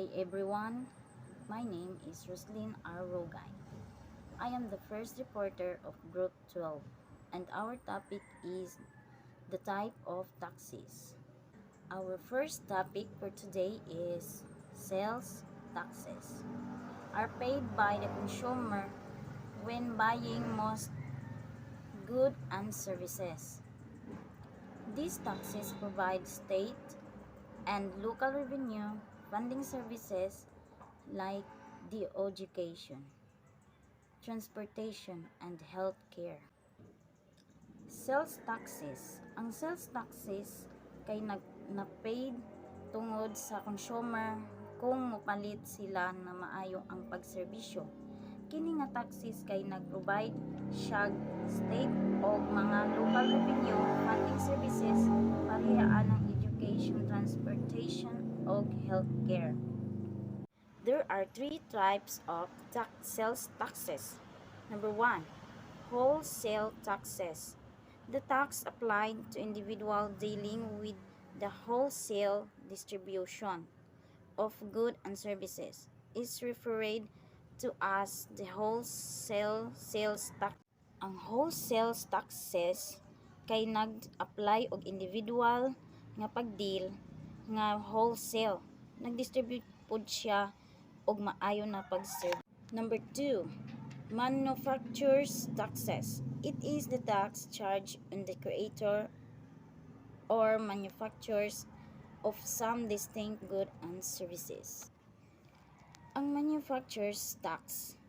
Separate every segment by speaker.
Speaker 1: day everyone, my name is Roslyn R. Rogay. I am the first reporter of Group 12 and our topic is the type of taxes. Our first topic for today is sales taxes are paid by the consumer when buying most goods and services. These taxes provide state and local revenue funding services like the education, transportation, and healthcare. Sales taxes. Ang sales taxes kay na-paid tungod sa consumer kung mopalit sila na maayo ang pagserbisyo. Kini nga taxes kay nag-provide siya state o mga local revenue funding services parehaan ng education, transportation, o healthcare. There are three types of sales taxes. Number 1, wholesale taxes. The tax applied to individual dealing with the wholesale distribution of goods and services is referred to as the wholesale sales tax. Ang wholesale taxes kay nag-apply og individual nga pagdeal nga wholesale. Nag-distribute pud siya og maayo na pag-serve. Number 2, manufacturers taxes. It is the tax charged on the creator or manufacturers of some distinct goods and services. Ang manufacturers tax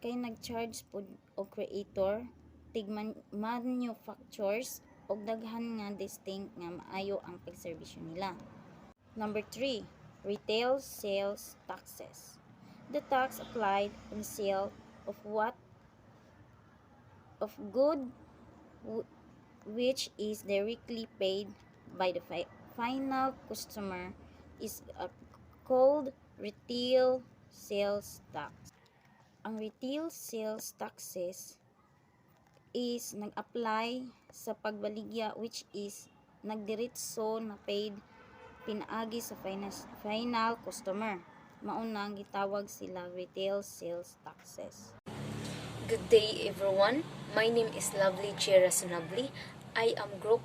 Speaker 1: kay nag-charge pud og creator tig manufacturers og daghan nga distinct nga maayo ang pagserbisyo nila. Number 3, retail sales taxes. The tax applied on sale of good which is directly paid by the final customer is called retail sales tax. Ang retail sales taxes is nag-apply sa pagbaligya which is nagdiretso na paid pinaagi sa final customer. Maunang gitawag sila retail sales taxes.
Speaker 2: Good day everyone. My name is Lovely Chera Sunabli. I am Group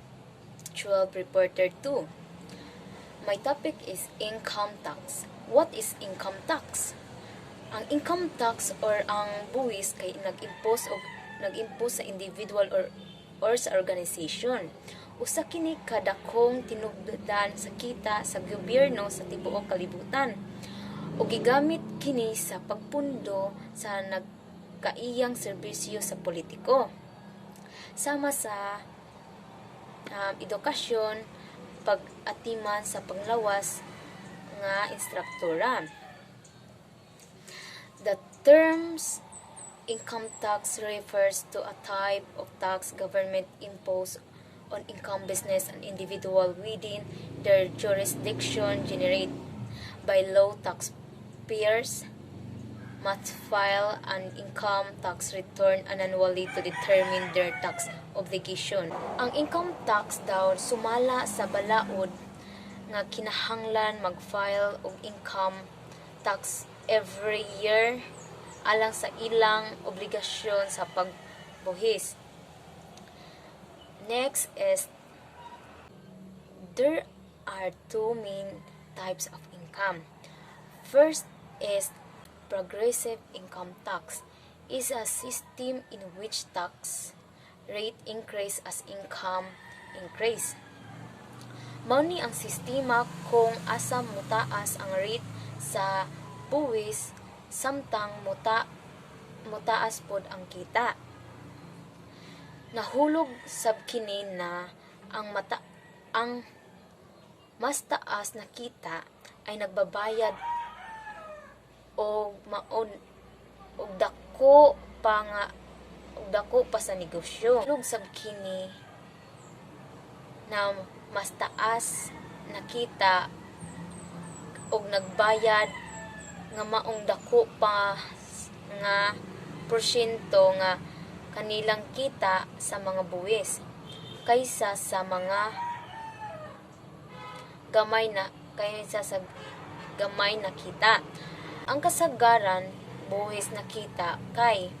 Speaker 2: 12 Reporter 2. My topic is income tax. What is income tax? Ang income tax or ang buwis kay nag-impose sa individual or sa organization. Usa kini kadakong tinubdan sa kita sa gobyerno sa tibuok kalibutan. O gigamit kini sa pagpundo sa nagkaiyang serbisyo sa politiko. Sama sa edukasyon, pag-atiman sa panglawas nga instruktora. The terms income tax refers to a type of tax government imposed on income business and individual within their jurisdiction generated by law. Taxpayers must file an income tax return annually to determine their tax obligation. Ang income tax daw sumala sa balaod nga kinahanglan mag-file og income tax every year alang sa ilang obligasyon sa pagbuhis. Next is there are two main types of income. First is progressive income tax. Is a system in which tax rate increase as income increase. Mao ni ang sistema kung asa mutaas ang rate sa buwis samtang mutaas pod ang kita. Nahulog sab kini na ang mas taas na kita ay nagbabayad og dako pa sa negosyo. Nahulog sab kini na mas taas na kita og nagbayad nga maong dako pa nga porsyento nga kanilang kita sa mga buwis kaysa sa mga gamay na kaysa sa gamay na kita. Ang kasagaran buhis na kita kay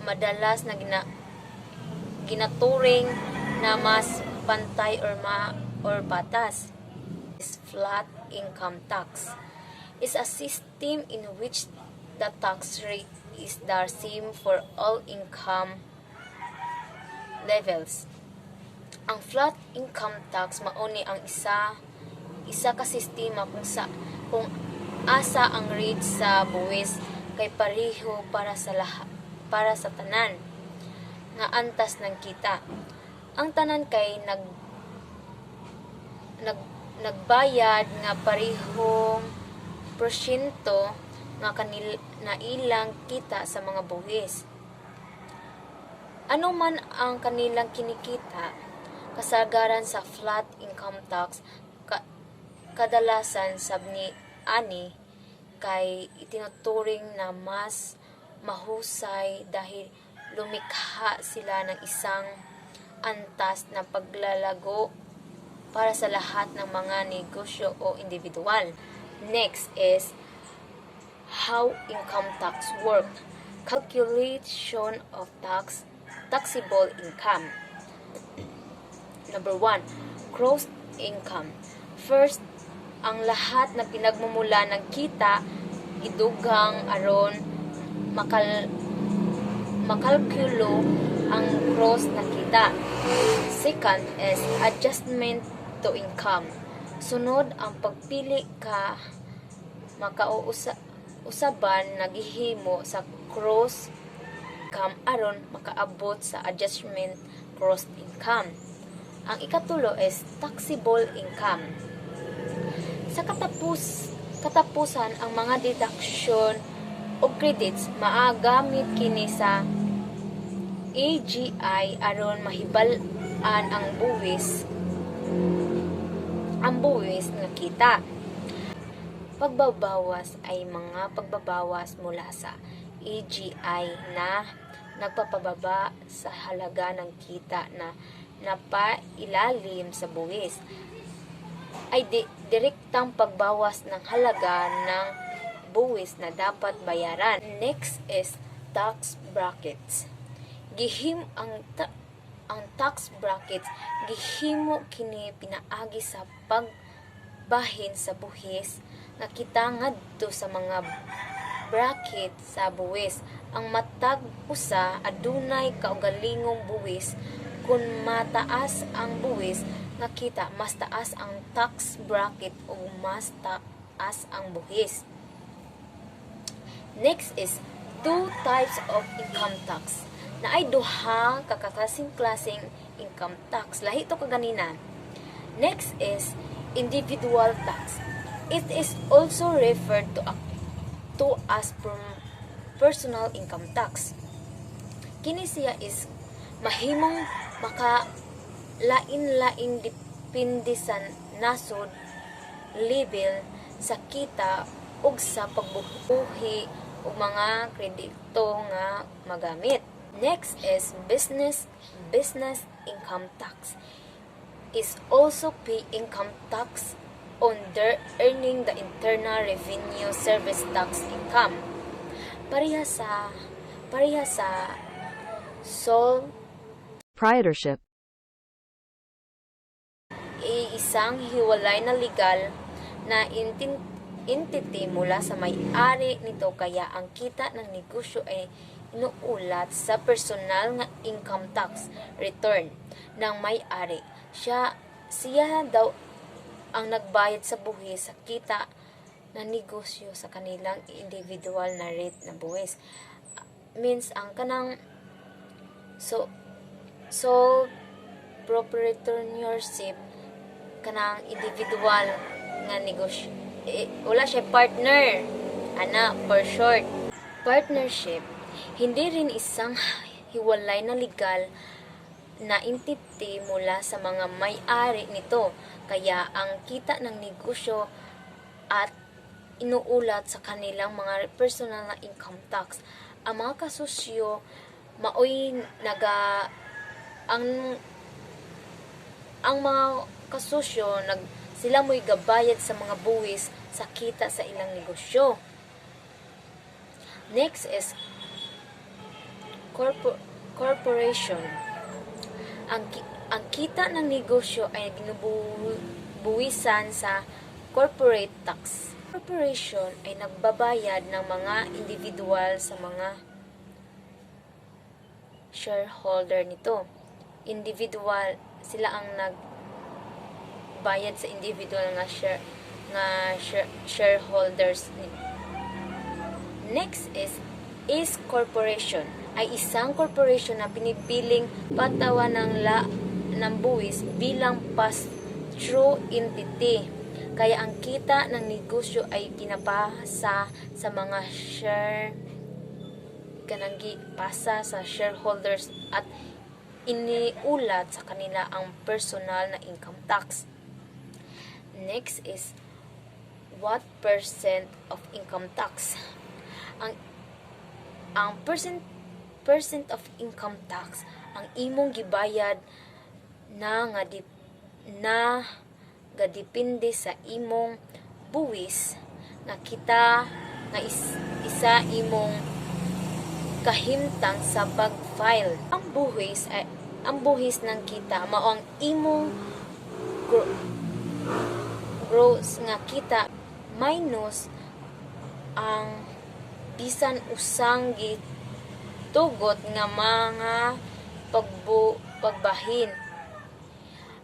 Speaker 2: madalas na ginaturing na mas pantay or patas. Flat income tax is a system in which the tax rate is the same for all income levels. Ang flat income tax mauni ang isa ka sistema kung asa ang rate sa buwis kay pareho para sa tanan nga antas ng kita. Ang tanan kay nagbayad nga parehong porsyento nga na ilang kita sa mga buwis. Ano man ang kanilang kinikita, kasagaran sa flat income tax kadalasan sabni ani kay itinuturing na mas mahusay dahil lumikha sila ng isang antas na paglalago para sa lahat ng mga negosyo o individual. Next is how income tax work. Calculation of taxable income. Number 1, gross income. First, ang lahat na pinagmumula ng kita gidugang aron makalkulo ang gross na kita. Second is adjustment to income. Sunod ang pagpili ka makausaban na gihimo sa gross income aron makaabot sa adjustment gross income. Ang ikatulo is taxable income. Sa katapusan ang mga deduction o credits maagamit kini sa AGI aron mahibalan ang buwis nga kita. Pagbabawas ay mga pagbabawas mula sa AGI na nagpapababa sa halaga ng kita na napailalim sa buwis ay direktang pagbawas ng halaga ng buwis na dapat bayaran. Next is tax brackets. Ang tax brackets gihimo kini pinaagi sa pagbahin sa buwis nga kita ngadto sa mga bracket sa buwis. Ang matag usa adunay kaugalingong buwis. Kung mataas ang buwis nga kita, mas taas ang tax bracket o mas taas ang buwis. Next is two types of income tax. Na ay duha kakasing-klasing income tax. Lahi to kaganina. Next is individual tax. It is also referred to as personal income tax. Kini siya is mahimong lain-laing depende sa nasod, level sa kita ug sa pagbuhi ug mga kredito nga magamit. Next is business income tax. Is also pay income tax on their earning the Internal Revenue Service tax income. Pareha sa sole
Speaker 3: proprietorship,
Speaker 2: isang hiwalay na legal na entity mula sa may-ari nito kaya ang kita ng negosyo ay inuulat sa personal nga income tax return ng may-ari. Siya daw ang nagbayad sa buwis sa kita ng negosyo sa kanilang individual na rate na buwis. Means ang kanang so proprietorship kanang individual nga negosyo. Wala siya partner. For short. Partnership, hindi rin isang hiwalay na legal na entity mula sa mga may-ari nito. Kaya ang kita ng negosyo at inuulat sa kanilang mga personal na income tax. Ang mga kasosyo maoy ang mga kasosyo sila mo'y gabayad sa mga buwis sa kita sa ilang negosyo. Next is corporation. Ang kita ng negosyo ay ginubuwisan sa corporate tax. Corporation ay nagbabayad ng mga individual sa mga shareholder nito. Individual, sila ang nagbayad sa individual nga shareholders. Next is corporation. Ay isang corporation na pinipiling patawan ng buwis bilang pass-through entity. Kaya ang kita ng negosyo ay pinapasa sa mga pasa sa shareholders at iniulat sa kanila ang personal na income tax. Next is what percent of income tax? Ang percent of income tax ang imong gibayad na gadipinde sa imong buwis nga kita nga isa imong kahimtang sa pag-file. Ang buhis ng kita mao ang imong gross nga kita minus ang bisan usang gitugot nga mga pagbahin.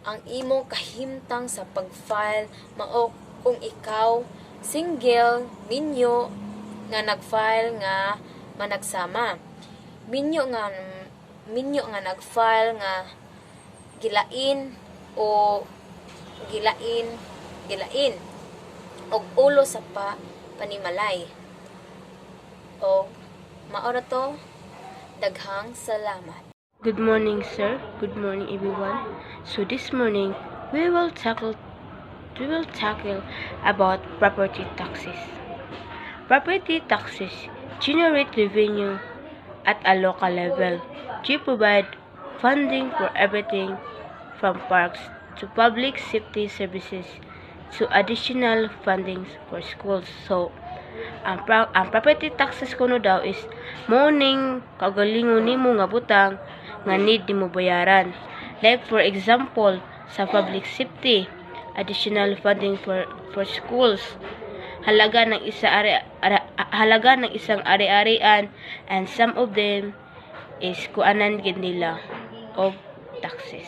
Speaker 2: Ang imong kahimtang sa pag-file mao kung ikaw single minyo nga nag-file nga managsama. Minyo nga nag-file nga gilain o ulo sa panimalay. O maora to, daghang salamat.
Speaker 4: Good morning, sir. Good morning, everyone. So this morning, we will tackle about property taxes. Property taxes generate revenue at a local level. They provide funding for everything from parks to public safety services to additional fundings for schools. So, ang property taxes kuno daw is morning kagalingon nimo nga butang nga need nimo bayaran. Like for example, sa public safety, additional funding for schools, halaga ng isang ari-arian, and some of them is kuanan gid nila of taxes.